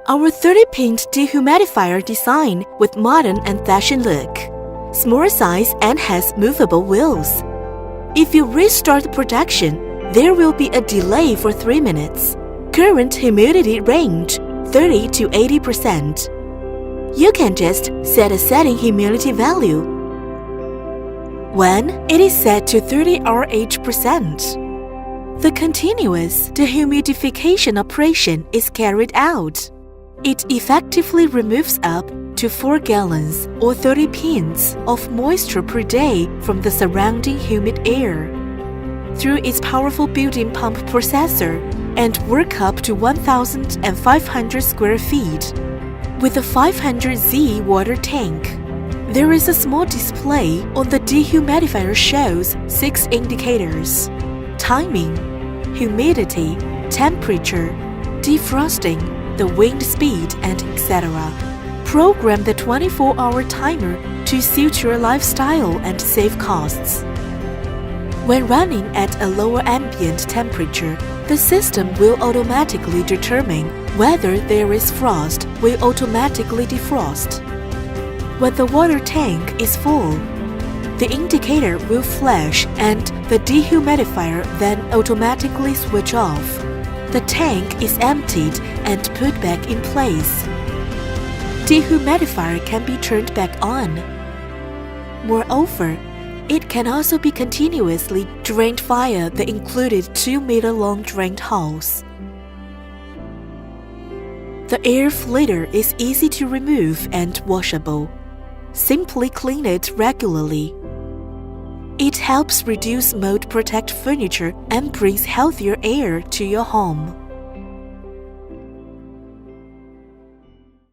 Our 30-pint dehumidifier design with modern and fashion look. Small size and has movable wheels. If you restart production, there will be a delay for 3 minutes. Current humidity range 30 to 80%. You can just set a setting humidity value. When it is set to 30 RH%, the continuous dehumidification operation is carried out. It effectively removes up to 4 gallons or 30 pints of moisture per day from the surrounding humid air. Through its powerful built-in pump processor and work up to 1,500 square feet. With a 500Z water tank, there is a small display on the dehumidifier shows 6 indicators: timing, humidity, temperature, defrosting, the wind speed, and etc. Program the 24-hour timer to suit your lifestyle and save costs. When running at a lower ambient temperature, the system will automatically determine whether there is frost, will automatically defrost. When the water tank is full, the indicator will flash and the dehumidifier then automatically switch off. The tank is emptied and put back in place. Dehumidifier can be turned back on. Moreover, it can also be continuously drained via the included 2-meter-long drain hose. The air filter is easy to remove and washable. Simply clean it regularly. It helps reduce mold, protect furniture, and brings healthier air to your home.